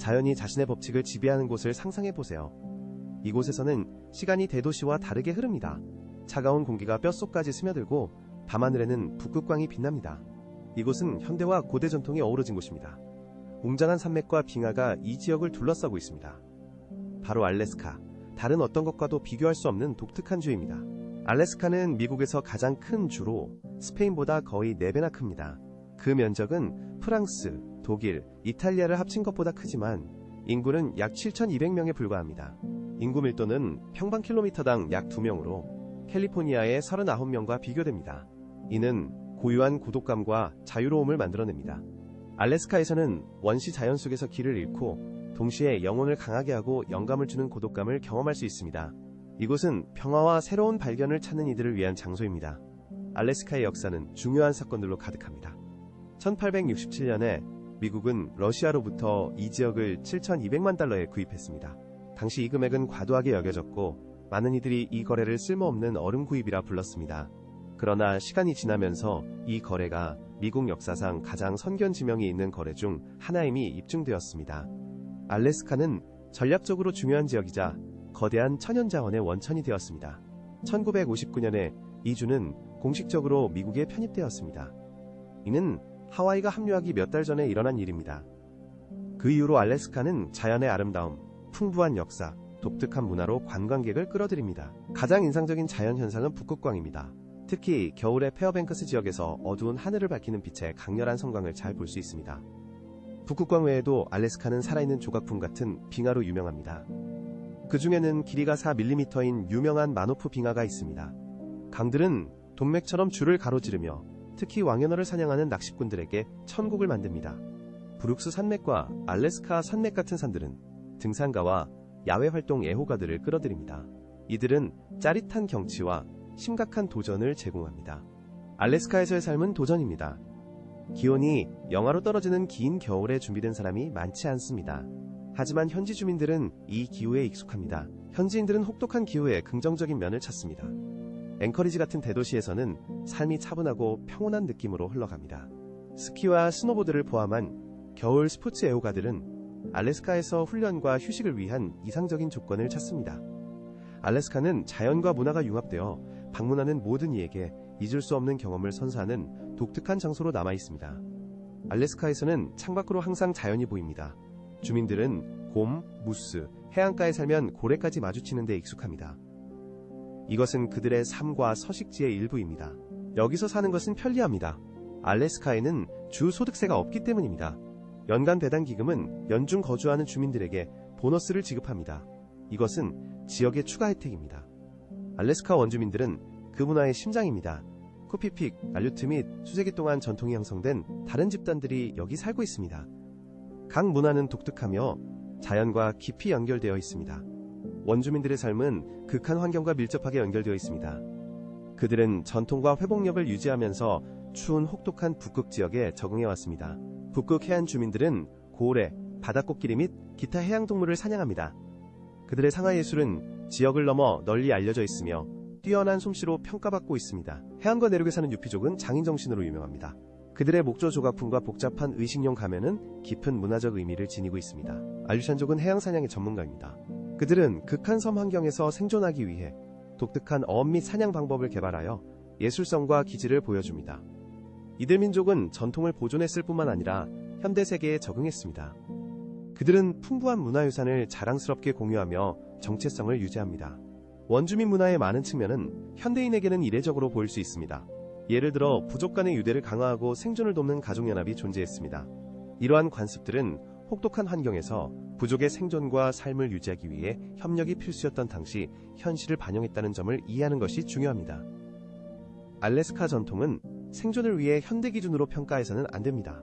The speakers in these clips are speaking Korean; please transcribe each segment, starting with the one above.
자연이 자신의 법칙을 지배하는 곳을 상상해보세요. 이곳에서는 시간이 대도시와 다르게 흐릅니다. 차가운 공기가 뼛속까지 스며들고 밤하늘에는 북극광이 빛납니다. 이곳은 현대와 고대 전통이 어우러진 곳입니다. 웅장한 산맥과 빙하가 이 지역을 둘러싸고 있습니다. 바로 알래스카, 다른 어떤 것과도 비교할 수 없는 독특한 주입니다. 알래스카는 미국에서 가장 큰 주로 스페인보다 거의 4배나 큽니다. 그 면적은 프랑스, 독일, 이탈리아를 합친 것보다 크지만 인구는 약 7,200명에 불과합니다. 인구 밀도는 평방킬로미터당 약 2명으로 캘리포니아의 39명과 비교됩니다. 이는 고유한 고독감과 자유로움을 만들어냅니다. 알래스카에서는 원시 자연 속에서 길을 잃고 동시에 영혼을 강하게 하고 영감을 주는 고독감을 경험할 수 있습니다. 이곳은 평화와 새로운 발견을 찾는 이들을 위한 장소입니다. 알래스카의 역사는 중요한 사건들로 가득합니다. 1867년에 미국은 러시아로부터 이 지역을 7,200만 달러에 구입했습니다. 당시 이 금액은 과도하게 여겨졌고 많은 이들이 이 거래를 쓸모없는 얼음 구입이라 불렀습니다. 그러나 시간이 지나면서 이 거래가 미국 역사상 가장 선견 지명이 있는 거래 중 하나임이 입증되었습니다. 알래스카는 전략적으로 중요한 지역이자 거대한 천연자원의 원천이 되었습니다. 1959년에 이 주는 공식적으로 미국에 편입되었습니다. 이는 하와이가 합류하기 몇 달 전에 일어난 일입니다. 그 이후로 알래스카는 자연의 아름다움, 풍부한 역사, 독특한 문화로 관광객을 끌어들입니다. 가장 인상적인 자연현상은 북극광입니다. 특히 겨울에 페어뱅크스 지역에서 어두운 하늘을 밝히는 빛의 강렬한 성광을 잘 볼 수 있습니다. 북극광 외에도 알래스카는 살아있는 조각품 같은 빙하로 유명합니다. 그 중에는 길이가 4mm인 유명한 마노프 빙하가 있습니다. 강들은 동맥처럼 줄을 가로지르며 특히 왕연어를 사냥하는 낚시꾼들에게 천국을 만듭니다. 브룩스 산맥과 알래스카 산맥 같은 산들은 등산가와 야외활동 애호가들을 끌어들입니다. 이들은 짜릿한 경치와 심각한 도전을 제공합니다. 알래스카에서의 삶은 도전입니다. 기온이 영하로 떨어지는 긴 겨울에 준비된 사람이 많지 않습니다. 하지만 현지 주민들은 이 기후에 익숙합니다. 현지인들은 혹독한 기후에 긍정적인 면을 찾습니다. 앵커리지 같은 대도시에서는 삶이 차분하고 평온한 느낌으로 흘러갑니다. 스키와 스노보드를 포함한 겨울 스포츠 애호가들은 알래스카에서 훈련과 휴식을 위한 이상적인 조건을 찾습니다. 알래스카는 자연과 문화가 융합되어 방문하는 모든 이에게 잊을 수 없는 경험을 선사하는 독특한 장소로 남아 있습니다. 알래스카에서는 창밖으로 항상 자연이 보입니다. 주민들은 곰, 무스, 해안가에 살면 고래까지 마주치는 데 익숙합니다. 이것은 그들의 삶과 서식지의 일부입니다. 여기서 사는 것은 편리합니다. 알래스카에는 주 소득세가 없기 때문입니다. 연간 배당 기금은 연중 거주하는 주민들에게 보너스를 지급합니다. 이것은 지역의 추가 혜택입니다. 알래스카 원주민들은 그 문화의 심장입니다. 코피픽, 알류트 및 수세기 동안 전통이 형성된 다른 집단들이 여기 살고 있습니다. 각 문화는 독특하며 자연과 깊이 연결되어 있습니다. 원주민들의 삶은 극한 환경과 밀접하게 연결되어 있습니다. 그들은 전통과 회복력을 유지하면서 추운 혹독한 북극 지역에 적응해왔습니다. 북극 해안 주민들은 고래, 바다코끼리 및 기타 해양동물을 사냥합니다. 그들의 상하예술은 지역을 넘어 널리 알려져 있으며 뛰어난 솜씨로 평가받고 있습니다. 해안과 내륙에 사는 유피족은 장인정신으로 유명합니다. 그들의 목조 조각품과 복잡한 의식용 가면은 깊은 문화적 의미를 지니고 있습니다. 알류샨족은 해양사냥의 전문가입니다. 그들은 극한 섬 환경에서 생존하기 위해 독특한 어업 및 사냥 방법을 개발하여 예술성과 기질을 보여줍니다. 이들 민족은 전통을 보존했을 뿐만 아니라 현대 세계에 적응했습니다. 그들은 풍부한 문화유산을 자랑스럽게 공유하며 정체성을 유지합니다. 원주민 문화의 많은 측면은 현대인에게는 이례적으로 보일 수 있습니다. 예를 들어 부족 간의 유대를 강화하고 생존을 돕는 가족연합이 존재했습니다. 이러한 관습들은 혹독한 환경에서 부족의 생존과 삶을 유지하기 위해 협력이 필수였던 당시 현실을 반영했다는 점을 이해하는 것이 중요합니다. 알래스카 전통은 생존을 위해 현대 기준으로 평가해서는 안 됩니다.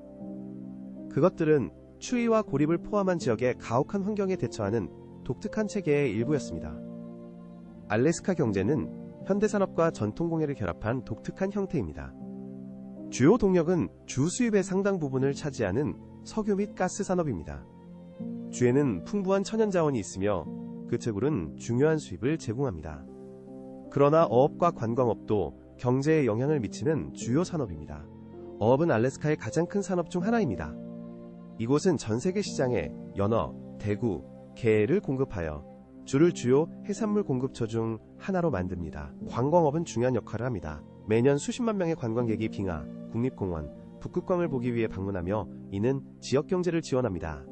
그것들은 추위와 고립을 포함한 지역의 가혹한 환경에 대처하는 독특한 체계의 일부였습니다. 알래스카 경제는 현대산업과 전통공예를 결합한 독특한 형태입니다. 주요 동력은 주 수입의 상당 부분을 차지하는 석유 및 가스 산업입니다. 주에는 풍부한 천연자원이 있으며 그 채굴은 중요한 수입을 제공합니다. 그러나 어업과 관광업도 경제에 영향을 미치는 주요 산업입니다. 어업은 알래스카의 가장 큰 산업 중 하나입니다. 이곳은 전 세계 시장에 연어, 대구, 게를 공급하여 주를 주요 해산물 공급처 중 하나로 만듭니다. 관광업은 중요한 역할을 합니다. 매년 수십만 명의 관광객이 빙하, 국립공원, 북극광을 보기 위해 방문하며 이는 지역 경제를 지원합니다.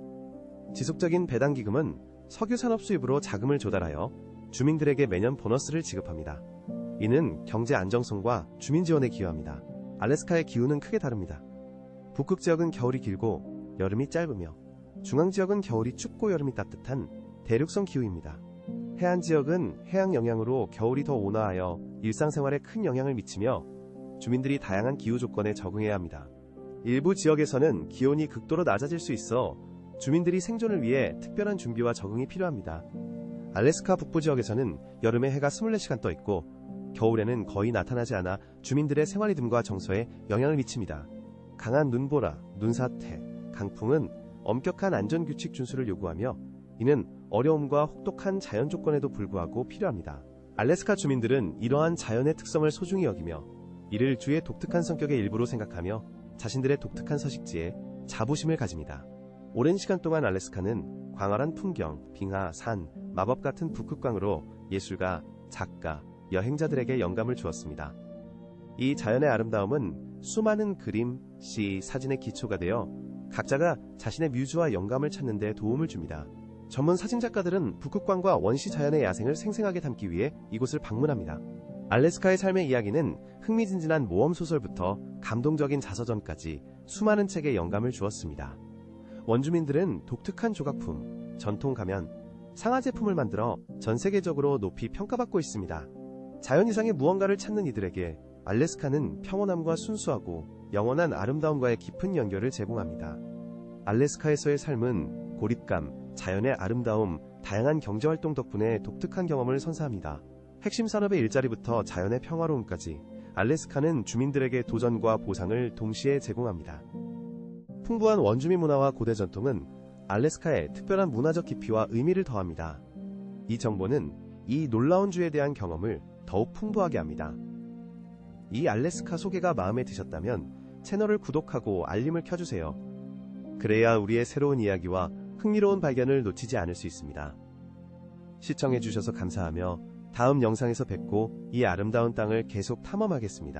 지속적인 배당기금은 석유산업 수입으로 자금을 조달하여 주민들에게 매년 보너스를 지급합니다. 이는 경제 안정성과 주민 지원에 기여합니다. 알래스카의 기후는 크게 다릅니다. 북극 지역은 겨울이 길고 여름이 짧으며 중앙 지역은 겨울이 춥고 여름이 따뜻한 대륙성 기후입니다. 해안 지역은 해양 영향으로 겨울이 더 온화하여 일상생활에 큰 영향을 미치며 주민들이 다양한 기후 조건에 적응해야 합니다. 일부 지역에서는 기온이 극도로 낮아질 수 있어 주민들이 생존을 위해 특별한 준비와 적응이 필요합니다. 알래스카 북부 지역에서는 여름에 해가 24시간 떠 있고 겨울에는 거의 나타나지 않아 주민들의 생활 리듬과 정서에 영향을 미칩니다. 강한 눈보라, 눈사태, 강풍은 엄격한 안전규칙 준수를 요구하며 이는 어려움과 혹독한 자연 조건에도 불구하고 필요합니다. 알래스카 주민들은 이러한 자연의 특성을 소중히 여기며 이를 주의 독특한 성격의 일부로 생각하며 자신들의 독특한 서식지에 자부심을 가집니다. 오랜 시간 동안 알래스카는 광활한 풍경, 빙하, 산, 마법 같은 북극광으로 예술가, 작가, 여행자들에게 영감을 주었습니다. 이 자연의 아름다움은 수많은 그림, 시, 사진의 기초가 되어 각자가 자신의 뮤즈와 영감을 찾는 데 도움을 줍니다. 전문 사진작가들은 북극광과 원시 자연의 야생을 생생하게 담기 위해 이곳을 방문합니다. 알래스카의 삶의 이야기는 흥미진진한 모험소설부터 감동적인 자서전까지 수많은 책에 영감을 주었습니다. 원주민들은 독특한 조각품, 전통 가면, 상하 제품을 만들어 전 세계적으로 높이 평가받고 있습니다. 자연 이상의 무언가를 찾는 이들에게 알래스카는 평온함과 순수하고 영원한 아름다움과의 깊은 연결을 제공합니다. 알래스카에서의 삶은 고립감, 자연의 아름다움, 다양한 경제활동 덕분에 독특한 경험을 선사합니다. 핵심 산업의 일자리부터 자연의 평화로움까지 알래스카는 주민들에게 도전과 보상을 동시에 제공합니다. 풍부한 원주민 문화와 고대 전통은 알래스카의 특별한 문화적 깊이와 의미를 더합니다. 이 정보는 이 놀라운 주에 대한 경험을 더욱 풍부하게 합니다. 이 알래스카 소개가 마음에 드셨다면 채널을 구독하고 알림을 켜주세요. 그래야 우리의 새로운 이야기와 흥미로운 발견을 놓치지 않을 수 있습니다. 시청해주셔서 감사하며 다음 영상에서 뵙고 이 아름다운 땅을 계속 탐험하겠습니다.